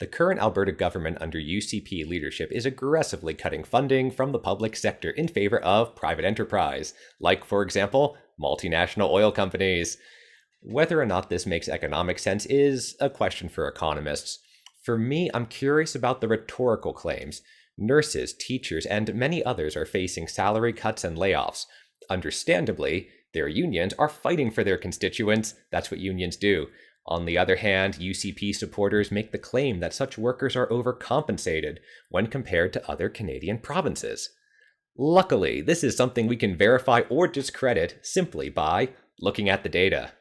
The current Alberta government under UCP leadership is aggressively cutting funding from the public sector in favor of private enterprise, like, for example, multinational oil companies. Whether or not this makes economic sense is a question for economists. For me, I'm curious about the rhetorical claims. Nurses, teachers, and many others are facing salary cuts and layoffs. Understandably, their unions are fighting for their constituents. That's what unions do. On the other hand, UCP supporters make the claim that such workers are overcompensated when compared to other Canadian provinces. Luckily, this is something we can verify or discredit simply by looking at the data.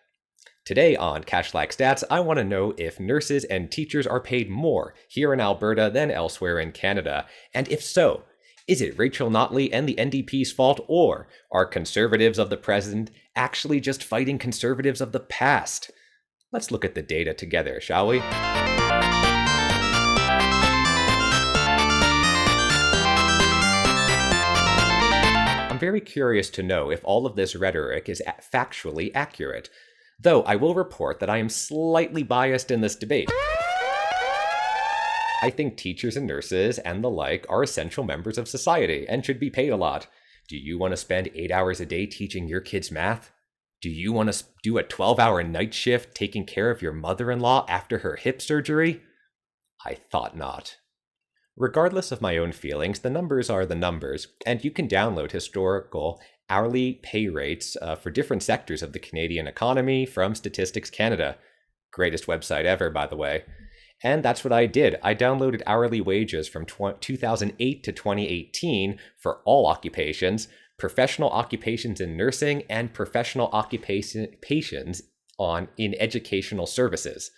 Today on Cashlack Stats, I want to know if nurses and teachers are paid more here in Alberta than elsewhere in Canada, and if so, is it Rachel Notley and the NDP's fault, or are conservatives of the present actually just fighting conservatives of the past? Let's look at the data together, shall we? I'm very curious to know if all of this rhetoric is factually accurate, though I will report that I am slightly biased in this debate. I think teachers and nurses and the like are essential members of society and should be paid a lot. Do you want to spend 8 hours a day teaching your kids math? Do you want to do a 12-hour night shift taking care of your mother-in-law after her hip surgery? I thought not. Regardless of my own feelings, the numbers are the numbers, and you can download historical hourly pay rates for different sectors of the Canadian economy from Statistics Canada. Greatest website ever, by the way. And that's what I did. I downloaded hourly wages from 2008 to 2018 for all occupations, professional occupations in nursing, and professional occupations in educational services.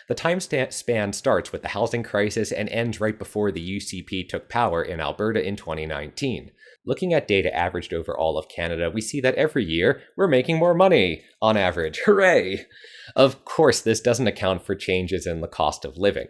The time span starts with the housing crisis and ends right before the UCP took power in Alberta in 2019. Looking at data averaged over all of Canada, we see that every year we're making more money, on average. Hooray! Of course, this doesn't account for changes in the cost of living.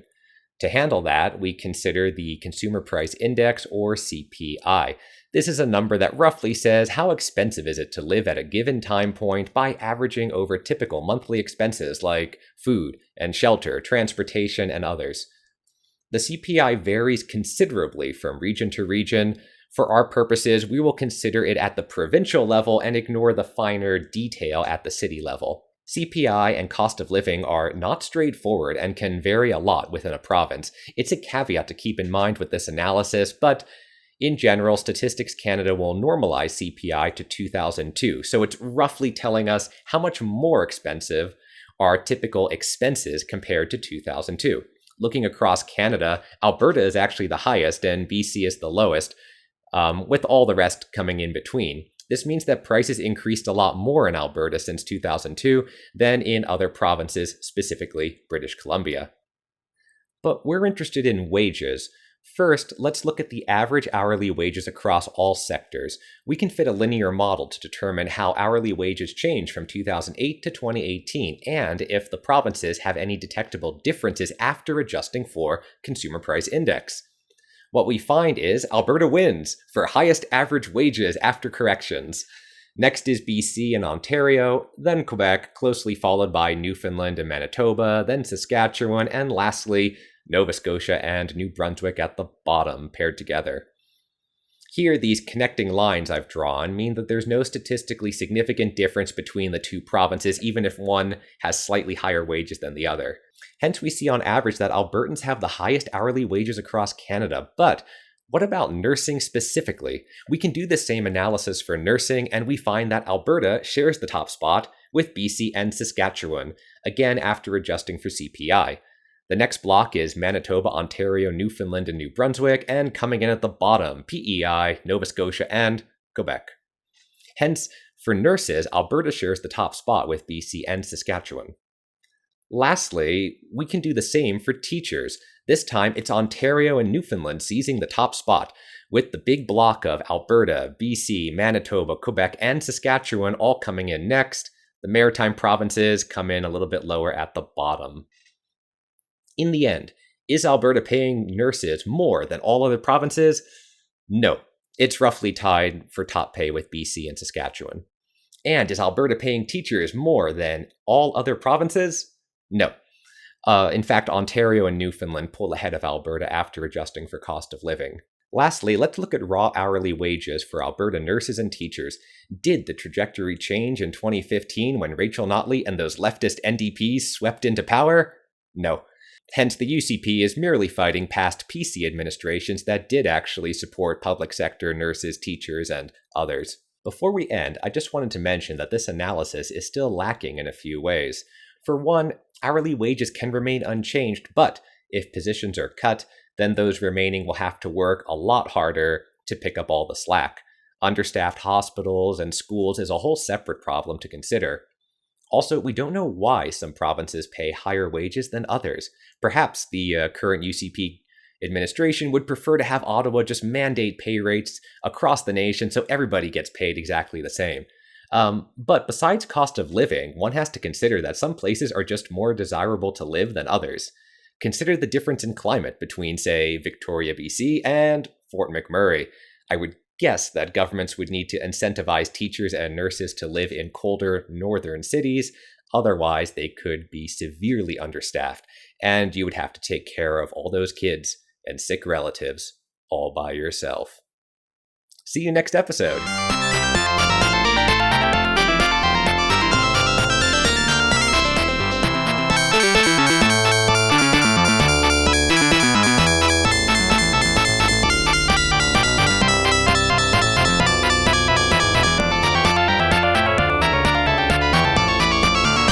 To handle that, we consider the Consumer Price Index, or CPI. This is a number that roughly says how expensive is it to live at a given time point by averaging over typical monthly expenses like food and shelter, transportation, and others. The CPI varies considerably from region to region. For our purposes, we will consider it at the provincial level and ignore the finer detail at the city level. CPI and cost of living are not straightforward and can vary a lot within a province. It's a caveat to keep in mind with this analysis, but in general, Statistics Canada will normalize CPI to 2002, so it's roughly telling us how much more expensive are typical expenses compared to 2002. Looking across Canada, Alberta is actually the highest and BC is the lowest, with all the rest coming in between. This means that prices increased a lot more in Alberta since 2002 than in other provinces, specifically British Columbia. But we're interested in wages. First, let's look at the average hourly wages across all sectors. We can fit a linear model to determine how hourly wages change from 2008 to 2018, and if the provinces have any detectable differences after adjusting for Consumer Price Index. What we find is Alberta wins for highest average wages after corrections. Next is BC and Ontario, then Quebec, closely followed by Newfoundland and Manitoba, then Saskatchewan, and lastly, Nova Scotia and New Brunswick at the bottom, paired together. Here, these connecting lines I've drawn mean that there's no statistically significant difference between the two provinces, even if one has slightly higher wages than the other. Hence, we see on average that Albertans have the highest hourly wages across Canada. But what about nursing specifically? We can do the same analysis for nursing, and we find that Alberta shares the top spot with BC and Saskatchewan, again after adjusting for CPI. The next block is Manitoba, Ontario, Newfoundland, and New Brunswick, and coming in at the bottom, PEI, Nova Scotia, and Quebec. Hence, for nurses, Alberta shares the top spot with BC and Saskatchewan. Lastly, we can do the same for teachers. This time, it's Ontario and Newfoundland seizing the top spot, with the big block of Alberta, BC, Manitoba, Quebec, and Saskatchewan all coming in next. The Maritime provinces come in a little bit lower at the bottom. In the end, is Alberta paying nurses more than all other provinces? No. It's roughly tied for top pay with BC and Saskatchewan. And is Alberta paying teachers more than all other provinces? No. In fact, Ontario and Newfoundland pull ahead of Alberta after adjusting for cost of living. Lastly, let's look at raw hourly wages for Alberta nurses and teachers. Did the trajectory change in 2015 when Rachel Notley and those leftist NDPs swept into power? No. Hence, the UCP is merely fighting past PC administrations that did actually support public sector nurses, teachers, and others. Before we end, I just wanted to mention that this analysis is still lacking in a few ways. For one, hourly wages can remain unchanged, but if positions are cut, then those remaining will have to work a lot harder to pick up all the slack. Understaffed hospitals and schools is a whole separate problem to consider. Also, we don't know why some provinces pay higher wages than others. Perhaps the current UCP administration would prefer to have Ottawa just mandate pay rates across the nation so everybody gets paid exactly the same. But besides cost of living, one has to consider that some places are just more desirable to live than others. Consider the difference in climate between, say, Victoria, BC and Fort McMurray. I would guess that governments would need to incentivize teachers and nurses to live in colder northern cities, otherwise they could be severely understaffed, and you would have to take care of all those kids and sick relatives all by yourself. See you next episode.